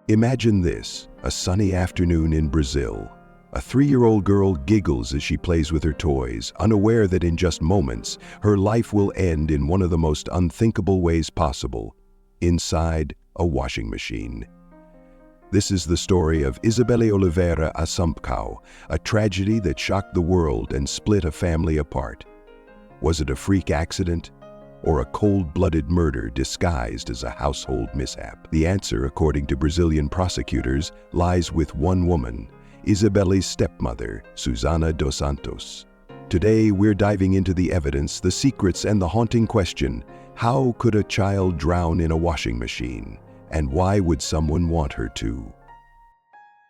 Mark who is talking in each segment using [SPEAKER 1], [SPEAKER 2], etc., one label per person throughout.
[SPEAKER 1] Imagine this, a sunny afternoon in Brazil. A 3-year-old girl giggles as she plays with her toys, unaware that in just moments, her life will end in one of the most unthinkable ways possible, inside a washing machine. This is the story of Isabelly Oliveira Assumpção, a tragedy that shocked the world and split a family apart. Was it a freak accident or a cold-blooded murder disguised as a household mishap? The answer, according to Brazilian prosecutors, lies with one woman, Isabelly's stepmother, Susana dos Santos. Today, we're diving into the evidence, the secrets, and the haunting question: how could a child drown in a washing machine? And why would someone want her to?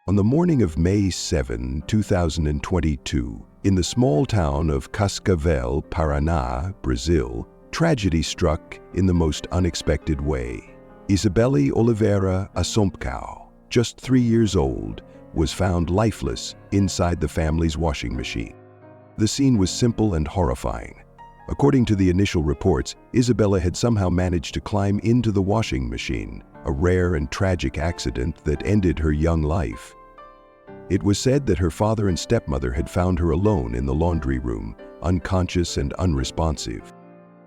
[SPEAKER 1] On the morning of May 7, 2022, in the small town of Cascavel, Paraná, Brazil, tragedy struck in the most unexpected way. Isabelly Oliveira Assumpção, just 3 years old, was found lifeless inside the family's washing machine. The scene was simple and horrifying. According to the initial reports, Isabella had somehow managed to climb into the washing machine, a rare and tragic accident that ended her young life. It was said that her father and stepmother had found her alone in the laundry room, unconscious and unresponsive.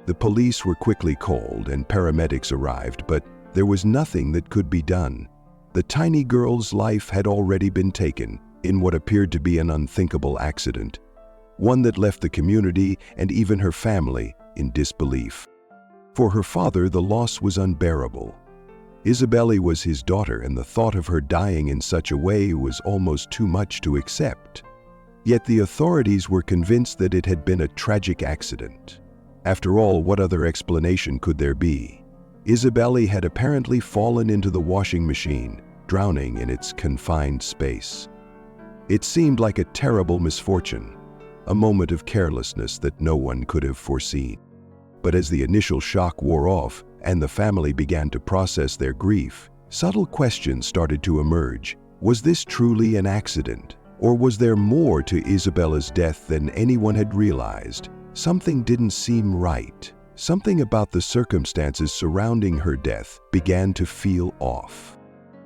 [SPEAKER 1] The police were quickly called and paramedics arrived, but there was nothing that could be done. The tiny girl's life had already been taken in what appeared to be an unthinkable accident, one that left the community and even her family in disbelief. For her father, the loss was unbearable. Isabelly was his daughter, and the thought of her dying in such a way was almost too much to accept. Yet the authorities were convinced that it had been a tragic accident. After all, what other explanation could there be? Isabelly had apparently fallen into the washing machine, drowning in its confined space. It seemed like a terrible misfortune, a moment of carelessness that no one could have foreseen. But as the initial shock wore off and the family began to process their grief, subtle questions started to emerge. Was this truly an accident? Or was there more to Isabella's death than anyone had realized? Something didn't seem right. Something about the circumstances surrounding her death began to feel off.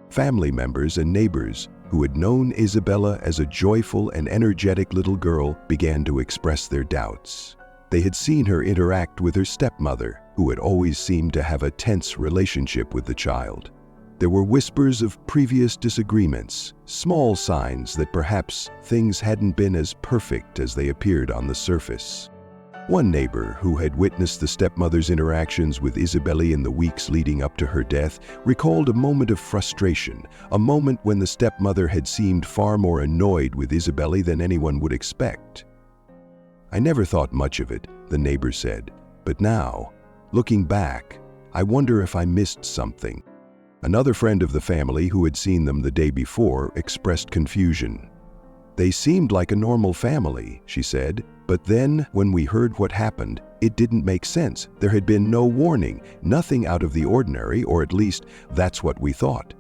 [SPEAKER 1] Family members and neighbors who had known Isabella as a joyful and energetic little girl began to express their doubts. They had seen her interact with her stepmother, who had always seemed to have a tense relationship with the child. There were whispers of previous disagreements, small signs that perhaps things hadn't been as perfect as they appeared on the surface. One neighbor, who had witnessed the stepmother's interactions with Isabelly in the weeks leading up to her death, recalled a moment of frustration, a moment when the stepmother had seemed far more annoyed with Isabelly than anyone would expect. "I never thought much of it," the neighbor said, "but now, looking back, I wonder if I missed something." Another friend of the family, who had seen them the day before, expressed confusion. "They seemed like a normal family," she said, "but then, when we heard what happened, it didn't make sense. There had been no warning, nothing out of the ordinary, or at least that's what we thought."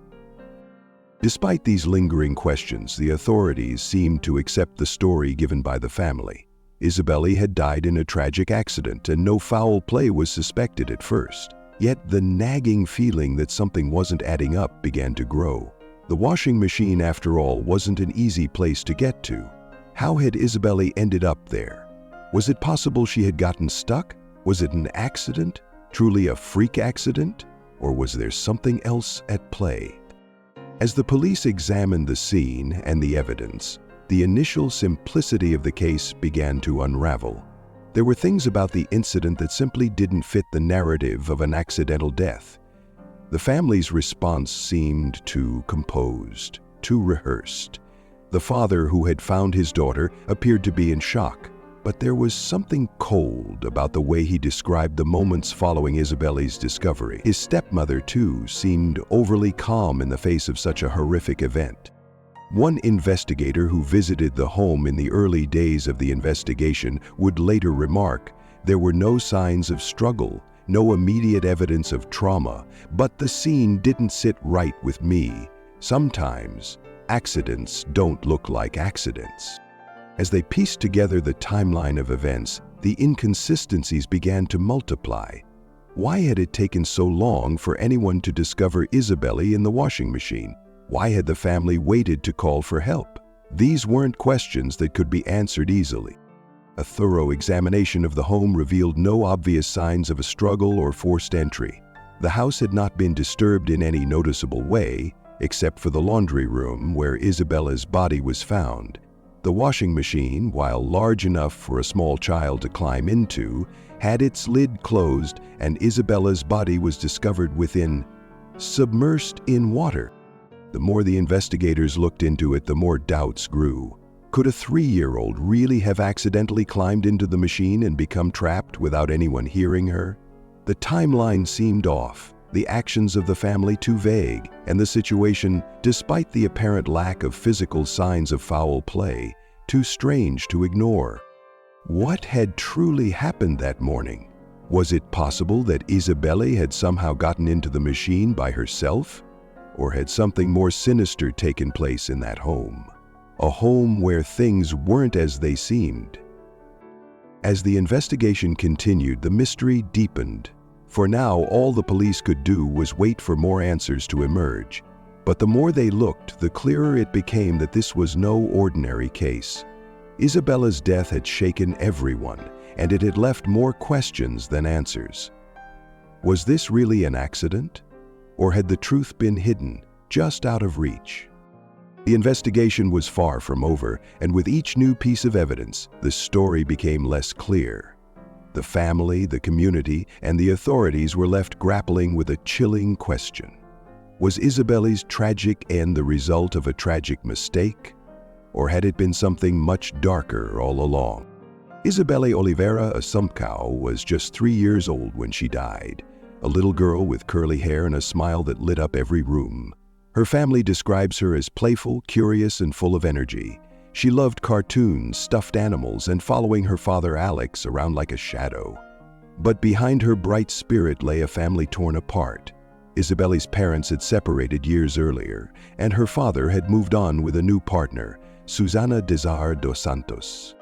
[SPEAKER 1] Despite these lingering questions, the authorities seemed to accept the story given by the family. Isabelly had died in a tragic accident, and no foul play was suspected at first. Yet the nagging feeling that something wasn't adding up began to grow. The washing machine, after all, wasn't an easy place to get to. How had Isabelly ended up there? Was it possible she had gotten stuck? Was it an accident? Truly a freak accident? Or was there something else at play? As the police examined the scene and the evidence, the initial simplicity of the case began to unravel. There were things about the incident that simply didn't fit the narrative of an accidental death. The family's response seemed too composed, too rehearsed. The father, who had found his daughter, appeared to be in shock, but there was something cold about the way he described the moments following Isabelly's discovery. His stepmother, too, seemed overly calm in the face of such a horrific event. One investigator who visited the home in the early days of the investigation would later remark, "There were no signs of struggle, no immediate evidence of trauma, but the scene didn't sit right with me. Sometimes accidents don't look like accidents." As they pieced together the timeline of events, the inconsistencies began to multiply. Why had it taken so long for anyone to discover Isabelly in the washing machine? Why had the family waited to call for help? These weren't questions that could be answered easily. A thorough examination of the home revealed no obvious signs of a struggle or forced entry. The house had not been disturbed in any noticeable way, except for the laundry room where Isabella's body was found. The washing machine, while large enough for a small child to climb into, had its lid closed, and Isabella's body was discovered within, submersed in water. The more the investigators looked into it, the more doubts grew. Could a 3-year-old really have accidentally climbed into the machine and become trapped without anyone hearing her? The timeline seemed off, the actions of the family too vague, and the situation, despite the apparent lack of physical signs of foul play, too strange to ignore. What had truly happened that morning? Was it possible that Isabelly had somehow gotten into the machine by herself? Or had something more sinister taken place in that home? A home where things weren't as they seemed. As the investigation continued, the mystery deepened. For now, all the police could do was wait for more answers to emerge. But the more they looked, the clearer it became that this was no ordinary case. Isabella's death had shaken everyone, and it had left more questions than answers. Was this really an accident? Or had the truth been hidden, just out of reach? The investigation was far from over, and with each new piece of evidence, the story became less clear. The family, the community, and the authorities were left grappling with a chilling question. Was Isabelly's tragic end the result of a tragic mistake? Or had it been something much darker all along? Isabelly Oliveira Assumpção was just 3 years old when she died, a little girl with curly hair and a smile that lit up every room. Her family describes her as playful, curious, and full of energy. She loved cartoons, stuffed animals, and following her father Alex around like a shadow. But behind her bright spirit lay a family torn apart. Isabelly's parents had separated years earlier, and her father had moved on with a new partner, Susana Desar dos Santos.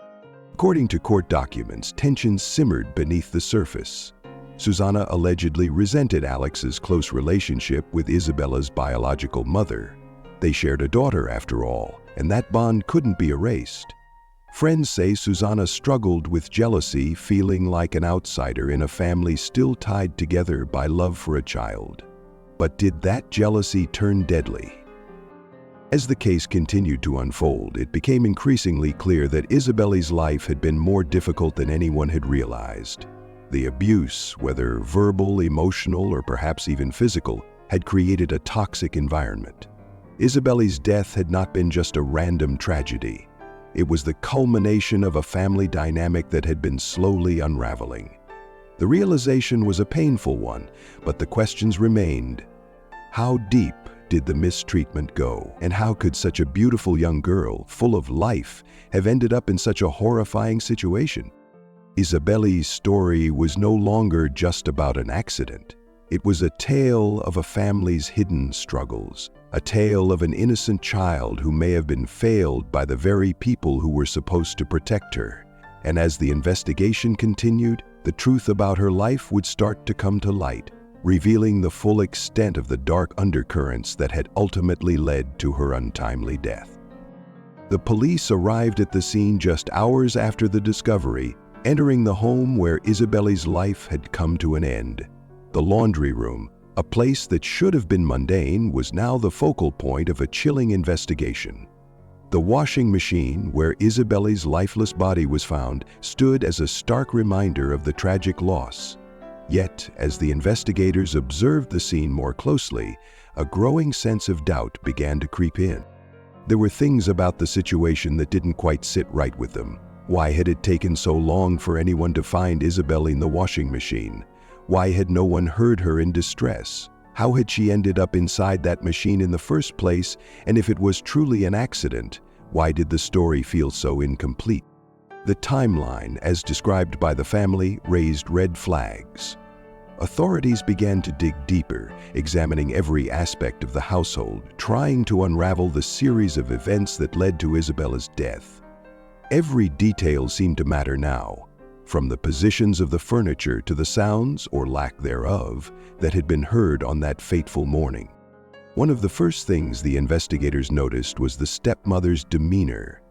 [SPEAKER 1] According to court documents, tensions simmered beneath the surface. Susana allegedly resented Alex's close relationship with Isabella's biological mother. They shared a daughter, after all, and that bond couldn't be erased. Friends say Susana struggled with jealousy, feeling like an outsider in a family still tied together by love for a child. But did that jealousy turn deadly? As the case continued to unfold, it became increasingly clear that Isabelly's life had been more difficult than anyone had realized. The abuse, whether verbal, emotional, or perhaps even physical, had created a toxic environment. Isabelly's death had not been just a random tragedy. It was the culmination of a family dynamic that had been slowly unraveling. The realization was a painful one, but the questions remained. How deep did the mistreatment go? And how could such a beautiful young girl, full of life, have ended up in such a horrifying situation? Isabelly's story was no longer just about an accident. It was a tale of a family's hidden struggles, a tale of an innocent child who may have been failed by the very people who were supposed to protect her. And as the investigation continued, the truth about her life would start to come to light, revealing the full extent of the dark undercurrents that had ultimately led to her untimely death. The police arrived at the scene just hours after the discovery, entering the home where Isabelly's life had come to an end. The laundry room, a place that should have been mundane, was now the focal point of a chilling investigation. The washing machine, where Isabelly's lifeless body was found, stood as a stark reminder of the tragic loss. Yet, as the investigators observed the scene more closely, a growing sense of doubt began to creep in. There were things about the situation that didn't quite sit right with them. Why had it taken so long for anyone to find Isabelly in the washing machine? Why had no one heard her in distress? How had she ended up inside that machine in the first place? And if it was truly an accident, why did the story feel so incomplete? The timeline, as described by the family, raised red flags. Authorities began to dig deeper, examining every aspect of the household, trying to unravel the series of events that led to Isabella's death. Every detail seemed to matter now, from the positions of the furniture to the sounds, or lack thereof, that had been heard on that fateful morning. One of the first things the investigators noticed was the stepmother's demeanor.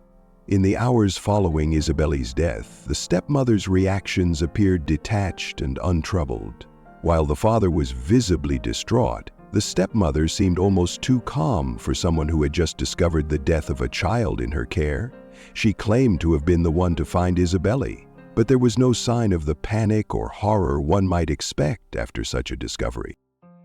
[SPEAKER 1] In the hours following Isabelly's death, the stepmother's reactions appeared detached and untroubled. While the father was visibly distraught, the stepmother seemed almost too calm for someone who had just discovered the death of a child in her care. She claimed to have been the one to find Isabelly, but there was no sign of the panic or horror one might expect after such a discovery.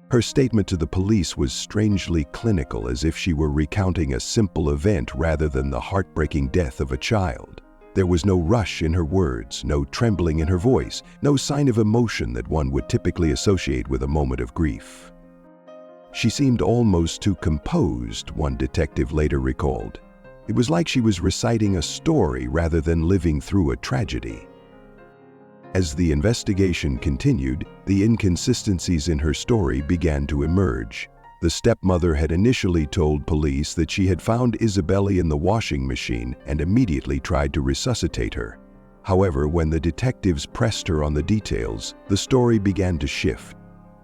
[SPEAKER 1] Her statement to the police was strangely clinical, as if she were recounting a simple event rather than the heartbreaking death of a child. There was no rush in her words, no trembling in her voice, no sign of emotion that one would typically associate with a moment of grief. She seemed almost too composed, one detective later recalled. It was like she was reciting a story rather than living through a tragedy. As the investigation continued, the inconsistencies in her story began to emerge. The stepmother had initially told police that she had found Isabelly in the washing machine and immediately tried to resuscitate her. However, when the detectives pressed her on the details, the story began to shift.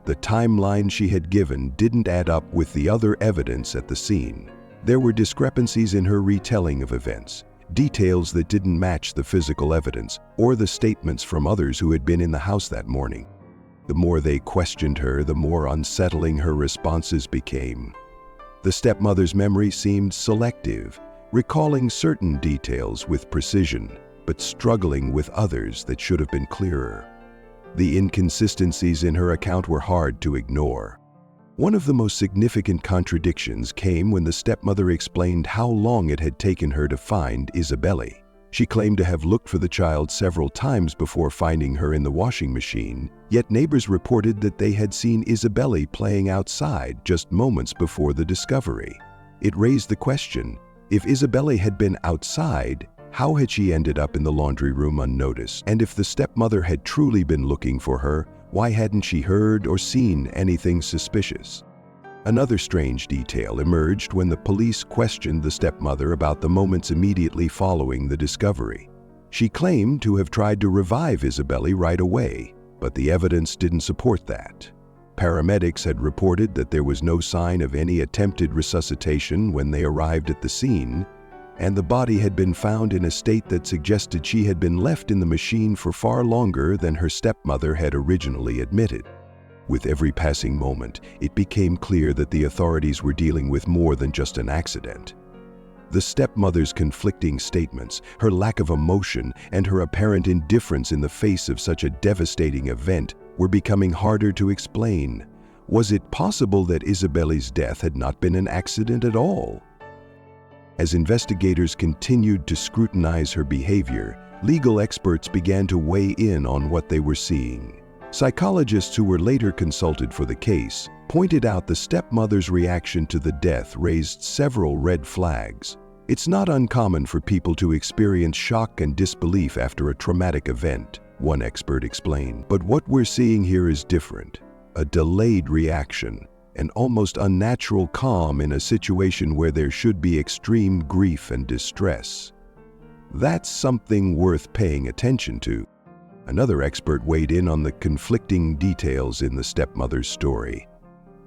[SPEAKER 1] The timeline she had given didn't add up with the other evidence at the scene. There were discrepancies in her retelling of events, details that didn't match the physical evidence or the statements from others who had been in the house that morning. The more they questioned her, the more unsettling her responses became. The stepmother's memory seemed selective, recalling certain details with precision, but struggling with others that should have been clearer. The inconsistencies in her account were hard to ignore. One of the most significant contradictions came when the stepmother explained how long it had taken her to find Isabelly. She claimed to have looked for the child several times before finding her in the washing machine, yet neighbors reported that they had seen Isabelly playing outside just moments before the discovery. It raised the question, if Isabelly had been outside, how had she ended up in the laundry room unnoticed? And if the stepmother had truly been looking for her, why hadn't she heard or seen anything suspicious? Another strange detail emerged when the police questioned the stepmother about the moments immediately following the discovery. She claimed to have tried to revive Isabelly right away, but the evidence didn't support that. Paramedics had reported that there was no sign of any attempted resuscitation when they arrived at the scene, and the body had been found in a state that suggested she had been left in the machine for far longer than her stepmother had originally admitted. With every passing moment, it became clear that the authorities were dealing with more than just an accident. The stepmother's conflicting statements, her lack of emotion, and her apparent indifference in the face of such a devastating event were becoming harder to explain. Was it possible that Isabelly's death had not been an accident at all? As investigators continued to scrutinize her behavior, legal experts began to weigh in on what they were seeing. Psychologists who were later consulted for the case pointed out the stepmother's reaction to the death raised several red flags. It's not uncommon for people to experience shock and disbelief after a traumatic event, one expert explained. But what we're seeing here is different. A delayed reaction, an almost unnatural calm in a situation where there should be extreme grief and distress. That's something worth paying attention to. Another expert weighed in on the conflicting details in the stepmother's story.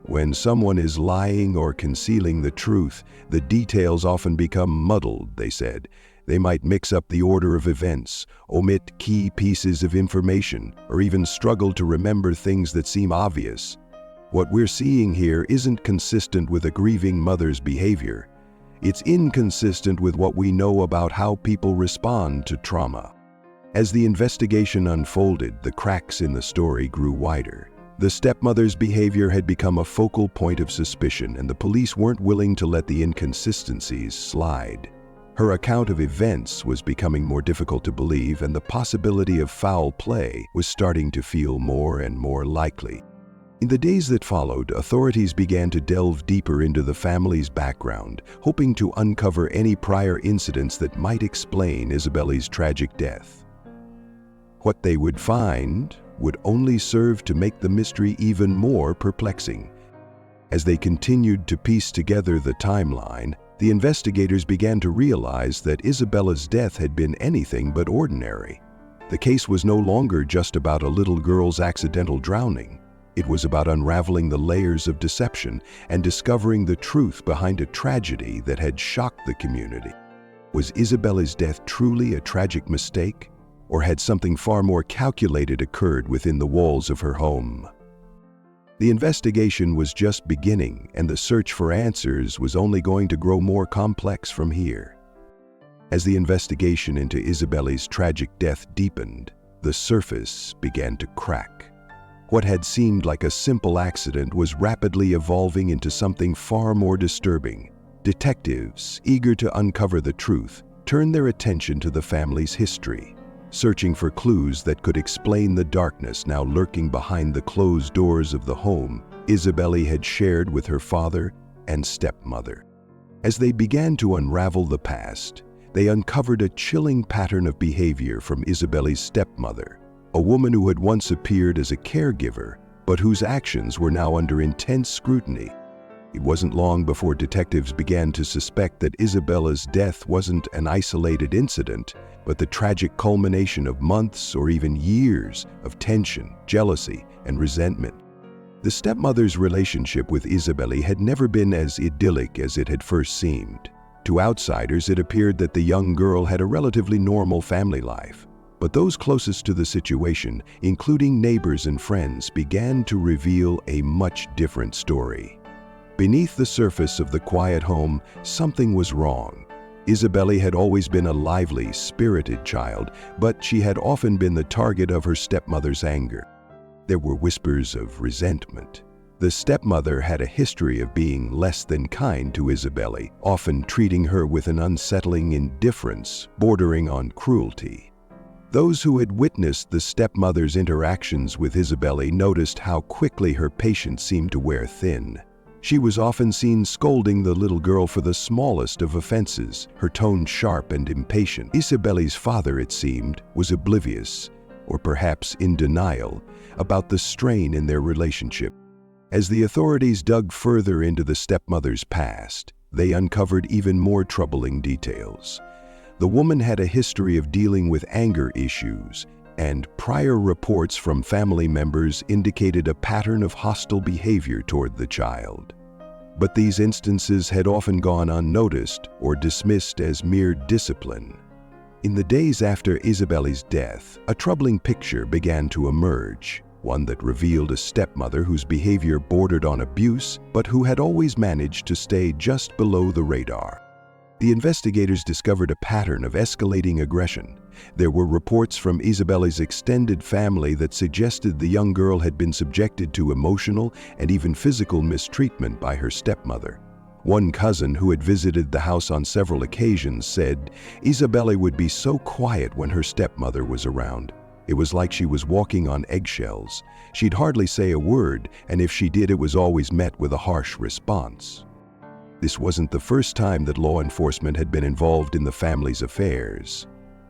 [SPEAKER 1] When someone is lying or concealing the truth, the details often become muddled, they said. They might mix up the order of events, omit key pieces of information, or even struggle to remember things that seem obvious. What we're seeing here isn't consistent with a grieving mother's behavior. It's inconsistent with what we know about how people respond to trauma. As the investigation unfolded, the cracks in the story grew wider. The stepmother's behavior had become a focal point of suspicion, and the police weren't willing to let the inconsistencies slide. Her account of events was becoming more difficult to believe, and the possibility of foul play was starting to feel more and more likely. In the days that followed, authorities began to delve deeper into the family's background, hoping to uncover any prior incidents that might explain Isabelly's tragic death. What they would find would only serve to make the mystery even more perplexing. As they continued to piece together the timeline, the investigators began to realize that Isabella's death had been anything but ordinary. The case was no longer just about a little girl's accidental drowning. It was about unraveling the layers of deception and discovering the truth behind a tragedy that had shocked the community. Was Isabelly's death truly a tragic mistake, or had something far more calculated occurred within the walls of her home? The investigation was just beginning, and the search for answers was only going to grow more complex from here. As the investigation into Isabelly's tragic death deepened, the surface began to crack. What had seemed like a simple accident was rapidly evolving into something far more disturbing. Detectives, eager to uncover the truth, turned their attention to the family's history, searching for clues that could explain the darkness now lurking behind the closed doors of the home Isabelly had shared with her father and stepmother. As they began to unravel the past, they uncovered a chilling pattern of behavior from Isabelly's stepmother, a woman who had once appeared as a caregiver, but whose actions were now under intense scrutiny. It wasn't long before detectives began to suspect that Isabella's death wasn't an isolated incident, but the tragic culmination of months or even years of tension, jealousy, and resentment. The stepmother's relationship with Isabelly had never been as idyllic as it had first seemed. To outsiders, it appeared that the young girl had a relatively normal family life. But those closest to the situation, including neighbors and friends, began to reveal a much different story. Beneath the surface of the quiet home, something was wrong. Isabelly had always been a lively, spirited child, but she had often been the target of her stepmother's anger. There were whispers of resentment. The stepmother had a history of being less than kind to Isabelly, often treating her with an unsettling indifference bordering on cruelty. Those who had witnessed the stepmother's interactions with Isabelly noticed how quickly her patience seemed to wear thin. She was often seen scolding the little girl for the smallest of offenses, her tone sharp and impatient. Isabelly's father, it seemed, was oblivious, or perhaps in denial, about the strain in their relationship. As the authorities dug further into the stepmother's past, they uncovered even more troubling details. The woman had a history of dealing with anger issues, and prior reports from family members indicated a pattern of hostile behavior toward the child. But these instances had often gone unnoticed or dismissed as mere discipline. In the days after Isabelly's death, a troubling picture began to emerge, one that revealed a stepmother whose behavior bordered on abuse, but who had always managed to stay just below the radar. The investigators discovered a pattern of escalating aggression. There were reports from Isabelly's extended family that suggested the young girl had been subjected to emotional and even physical mistreatment by her stepmother. One cousin who had visited the house on several occasions said Isabelly would be so quiet when her stepmother was around. It was like she was walking on eggshells. She'd hardly say a word, and if she did, it was always met with a harsh response. This wasn't the first time that law enforcement had been involved in the family's affairs.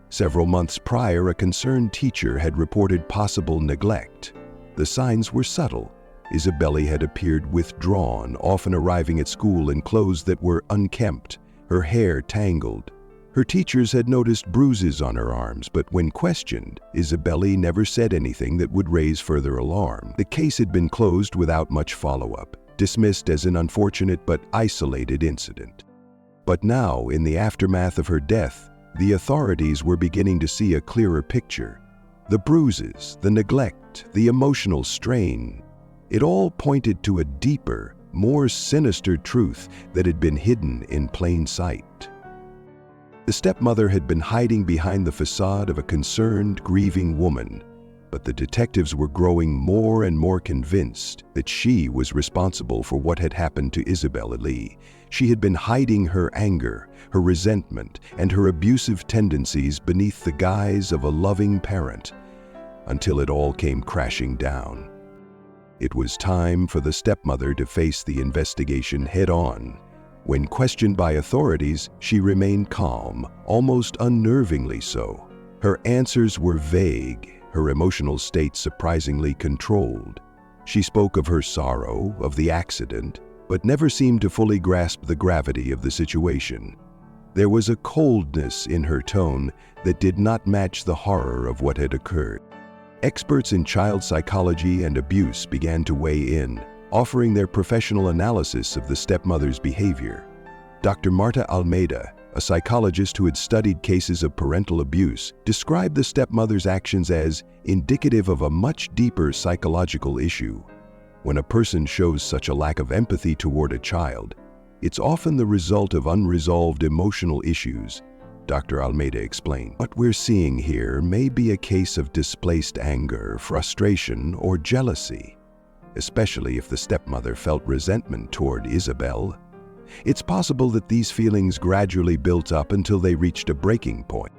[SPEAKER 1] Several months prior, a concerned teacher had reported possible neglect. The signs were subtle. Isabelly had appeared withdrawn, often arriving at school in clothes that were unkempt, her hair tangled. Her teachers had noticed bruises on her arms, but when questioned, Isabelly never said anything that would raise further alarm. The case had been closed without much follow-up, dismissed as an unfortunate but isolated incident. But now, in the aftermath of her death, the authorities were beginning to see a clearer picture. The bruises, the neglect, the emotional strain, it all pointed to a deeper, more sinister truth that had been hidden in plain sight. The stepmother had been hiding behind the facade of a concerned, grieving woman, but the detectives were growing more and more convinced that she was responsible for what had happened to Isabelly. She had been hiding her anger, her resentment, and her abusive tendencies beneath the guise of a loving parent, until it all came crashing down. It was time for the stepmother to face the investigation head-on. When questioned by authorities, she remained calm, almost unnervingly so. Her answers were vague, her emotional state surprisingly controlled. She spoke of her sorrow, of the accident, but never seemed to fully grasp the gravity of the situation. There was a coldness in her tone that did not match the horror of what had occurred. Experts in child psychology and abuse began to weigh in, offering their professional analysis of the stepmother's behavior. Dr. Marta Almeida, a psychologist who had studied cases of parental abuse, described the stepmother's actions as indicative of a much deeper psychological issue. When a person shows such a lack of empathy toward a child, it's often the result of unresolved emotional issues, Dr. Almeida explained. What we're seeing here may be a case of displaced anger, frustration, or jealousy, especially if the stepmother felt resentment toward Isabel. It's possible that these feelings gradually built up until they reached a breaking point.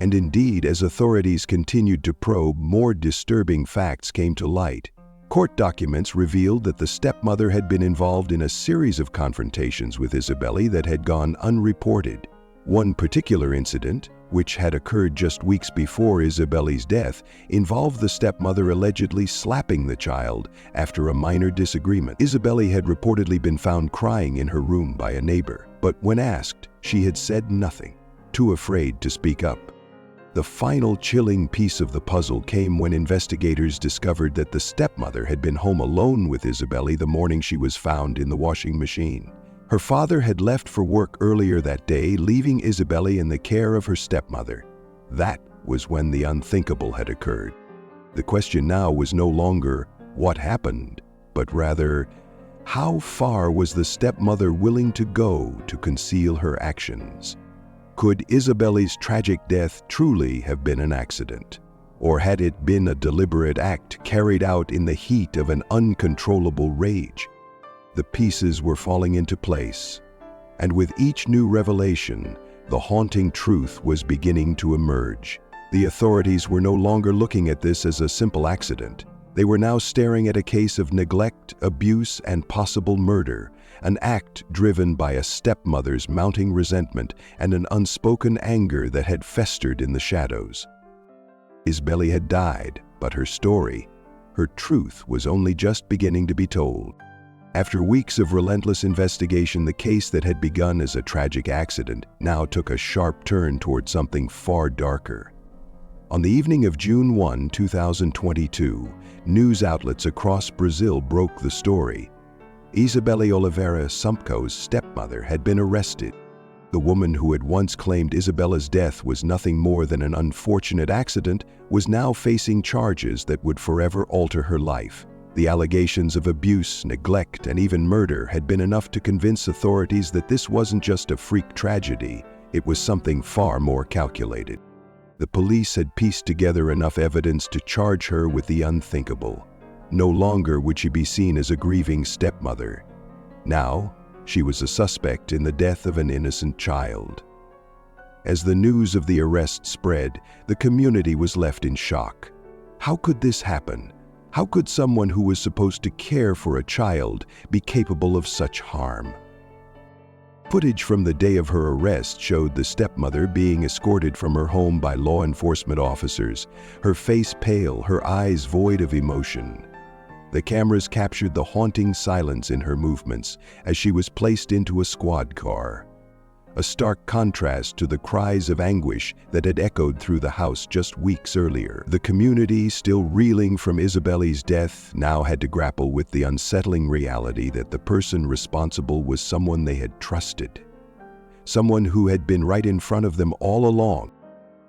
[SPEAKER 1] And indeed, as authorities continued to probe, more disturbing facts came to light. Court documents revealed that the stepmother had been involved in a series of confrontations with Isabelly that had gone unreported. One particular incident, which had occurred just weeks before Isabelly's death, involved the stepmother allegedly slapping the child after a minor disagreement. Isabelly had reportedly been found crying in her room by a neighbor, but when asked, she had said nothing, too afraid to speak up. The final chilling piece of the puzzle came when investigators discovered that the stepmother had been home alone with Isabelly the morning she was found in the washing machine. Her father had left for work earlier that day, leaving Isabelly in the care of her stepmother. That was when the unthinkable had occurred. The question now was no longer what happened, but rather, how far was the stepmother willing to go to conceal her actions? Could Isabelly's tragic death truly have been an accident? Or had it been a deliberate act carried out in the heat of an uncontrollable rage? The pieces were falling into place, and with each new revelation, the haunting truth was beginning to emerge. The authorities were no longer looking at this as a simple accident. They were now staring at a case of neglect, abuse, and possible murder, an act driven by a stepmother's mounting resentment and an unspoken anger that had festered in the shadows. Isabelly had died, but her story, her truth, was only just beginning to be told. After weeks of relentless investigation, the case that had begun as a tragic accident now took a sharp turn toward something far darker. On the evening of June 1, 2022, news outlets across Brazil broke the story. Isabelly Oliveira Assumpção's stepmother had been arrested. The woman who had once claimed Isabella's death was nothing more than an unfortunate accident was now facing charges that would forever alter her life. The allegations of abuse, neglect, and even murder had been enough to convince authorities that this wasn't just a freak tragedy, it was something far more calculated. The police had pieced together enough evidence to charge her with the unthinkable. No longer would she be seen as a grieving stepmother. Now, she was a suspect in the death of an innocent child. As the news of the arrest spread, the community was left in shock. How could this happen? How could someone who was supposed to care for a child be capable of such harm? Footage from the day of her arrest showed the stepmother being escorted from her home by law enforcement officers, her face pale, her eyes void of emotion. The cameras captured the haunting silence in her movements as she was placed into a squad car. A stark contrast to the cries of anguish that had echoed through the house just weeks earlier. The community, still reeling from Isabelly's death, now had to grapple with the unsettling reality that the person responsible was someone they had trusted. Someone who had been right in front of them all along.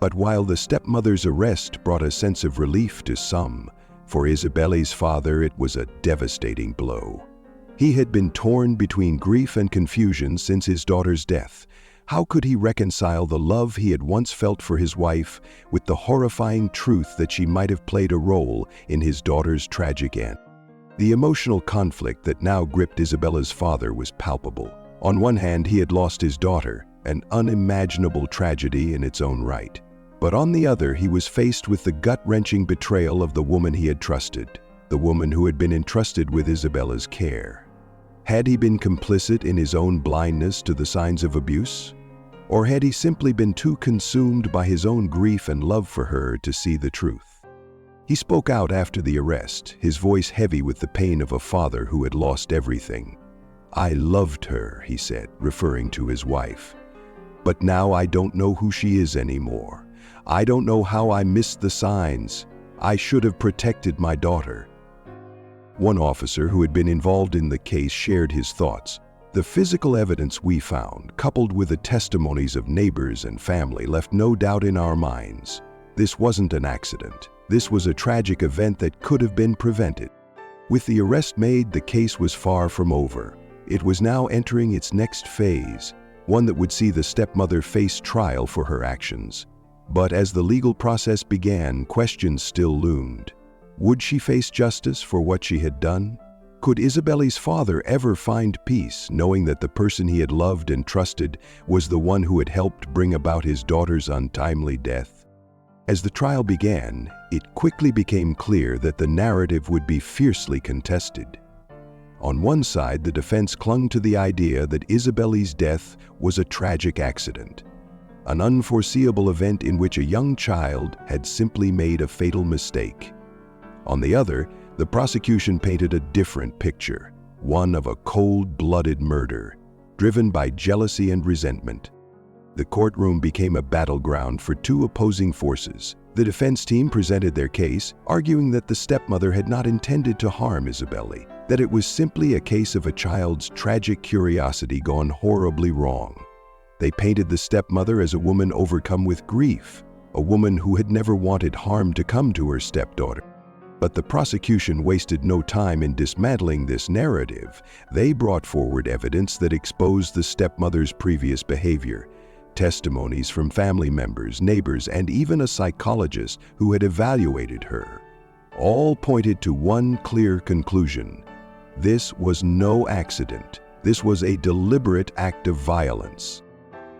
[SPEAKER 1] But while the stepmother's arrest brought a sense of relief to some, for Isabelly's father it was a devastating blow. He had been torn between grief and confusion since his daughter's death. How could he reconcile the love he had once felt for his wife with the horrifying truth that she might have played a role in his daughter's tragic end? The emotional conflict that now gripped Isabella's father was palpable. On one hand, he had lost his daughter, an unimaginable tragedy in its own right. But on the other, he was faced with the gut-wrenching betrayal of the woman he had trusted, the woman who had been entrusted with Isabella's care. Had he been complicit in his own blindness to the signs of abuse? Or had he simply been too consumed by his own grief and love for her to see the truth? He spoke out after the arrest, his voice heavy with the pain of a father who had lost everything. "I loved her," he said, referring to his wife. "But now I don't know who she is anymore. I don't know how I missed the signs. I should have protected my daughter." One officer who had been involved in the case shared his thoughts. "The physical evidence we found, coupled with the testimonies of neighbors and family, left no doubt in our minds. This wasn't an accident. This was a tragic event that could have been prevented." With the arrest made, the case was far from over. It was now entering its next phase, one that would see the stepmother face trial for her actions. But as the legal process began, questions still loomed. Would she face justice for what she had done? Could Isabelly's father ever find peace, knowing that the person he had loved and trusted was the one who had helped bring about his daughter's untimely death? As the trial began, it quickly became clear that the narrative would be fiercely contested. On one side, the defense clung to the idea that Isabelly's death was a tragic accident, an unforeseeable event in which a young child had simply made a fatal mistake. On the other, the prosecution painted a different picture, one of a cold-blooded murder, driven by jealousy and resentment. The courtroom became a battleground for two opposing forces. The defense team presented their case, arguing that the stepmother had not intended to harm Isabelly, that it was simply a case of a child's tragic curiosity gone horribly wrong. They painted the stepmother as a woman overcome with grief, a woman who had never wanted harm to come to her stepdaughter. But the prosecution wasted no time in dismantling this narrative. They brought forward evidence that exposed the stepmother's previous behavior. Testimonies from family members, neighbors, and even a psychologist who had evaluated her, all pointed to one clear conclusion. This was no accident. This was a deliberate act of violence.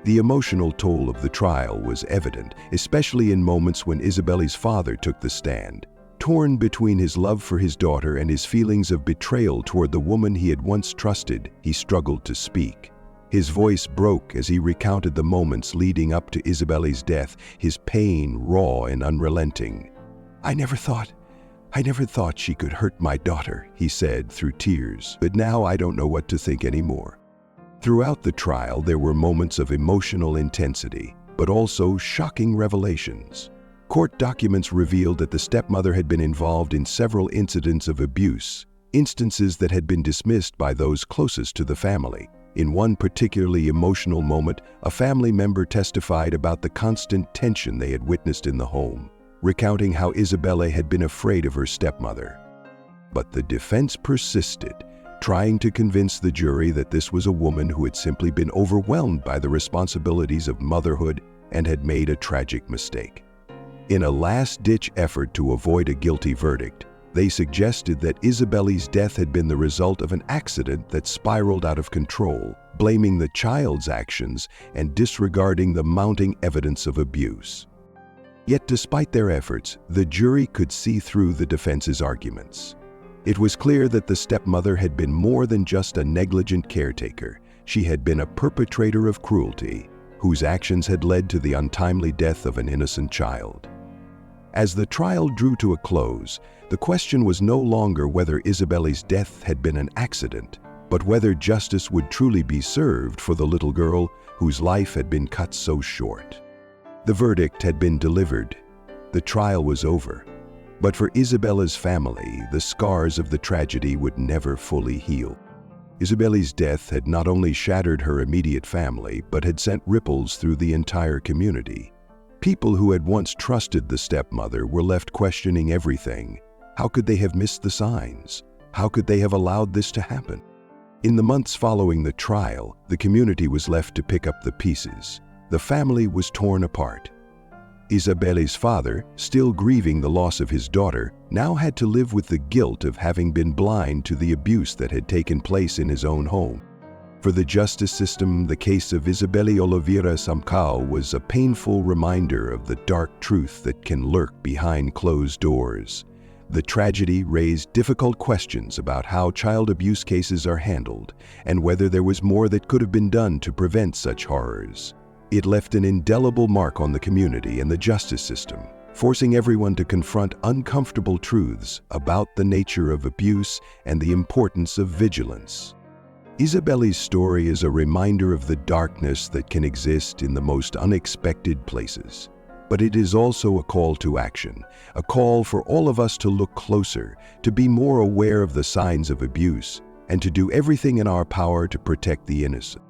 [SPEAKER 1] The emotional toll of the trial was evident, especially in moments when Isabelly's father took the stand. Torn between his love for his daughter and his feelings of betrayal toward the woman he had once trusted, he struggled to speak. His voice broke as he recounted the moments leading up to Isabelly's death, his pain raw and unrelenting. I never thought she could hurt my daughter," he said through tears, "but now I don't know what to think anymore." Throughout the trial, there were moments of emotional intensity, but also shocking revelations. Court documents revealed that the stepmother had been involved in several incidents of abuse, instances that had been dismissed by those closest to the family. In one particularly emotional moment, a family member testified about the constant tension they had witnessed in the home, recounting how Isabelly had been afraid of her stepmother. But the defense persisted, trying to convince the jury that this was a woman who had simply been overwhelmed by the responsibilities of motherhood and had made a tragic mistake. In a last-ditch effort to avoid a guilty verdict, they suggested that Isabelly's death had been the result of an accident that spiraled out of control, blaming the child's actions and disregarding the mounting evidence of abuse. Yet despite their efforts, the jury could see through the defense's arguments. It was clear that the stepmother had been more than just a negligent caretaker. She had been a perpetrator of cruelty, whose actions had led to the untimely death of an innocent child. As the trial drew to a close, the question was no longer whether Isabelly's death had been an accident, but whether justice would truly be served for the little girl whose life had been cut so short. The verdict had been delivered. The trial was over. But for Isabella's family, the scars of the tragedy would never fully heal. Isabelly's death had not only shattered her immediate family, but had sent ripples through the entire community. People who had once trusted the stepmother were left questioning everything. How could they have missed the signs? How could they have allowed this to happen? In the months following the trial, the community was left to pick up the pieces. The family was torn apart. Isabelly's father, still grieving the loss of his daughter, now had to live with the guilt of having been blind to the abuse that had taken place in his own home. For the justice system, the case of Isabelly Oliveira Assumpção was a painful reminder of the dark truth that can lurk behind closed doors. The tragedy raised difficult questions about how child abuse cases are handled and whether there was more that could have been done to prevent such horrors. It left an indelible mark on the community and the justice system, forcing everyone to confront uncomfortable truths about the nature of abuse and the importance of vigilance. Isabelly's story is a reminder of the darkness that can exist in the most unexpected places. But it is also a call to action, a call for all of us to look closer, to be more aware of the signs of abuse, and to do everything in our power to protect the innocent.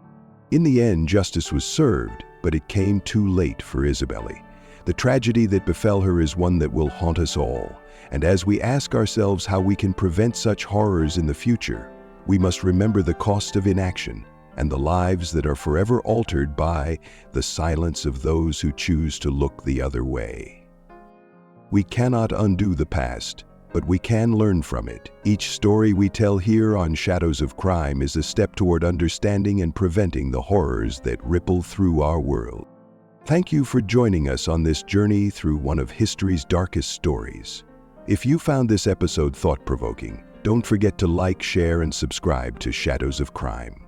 [SPEAKER 1] In the end, justice was served, but it came too late for Isabelly. The tragedy that befell her is one that will haunt us all, and as we ask ourselves how we can prevent such horrors in the future, we must remember the cost of inaction and the lives that are forever altered by the silence of those who choose to look the other way. We cannot undo the past, but we can learn from it. Each story we tell here on Shadows of Crime is a step toward understanding and preventing the horrors that ripple through our world. Thank you for joining us on this journey through one of history's darkest stories. If you found this episode thought-provoking, don't forget to like, share, and subscribe to Shadows of Crime.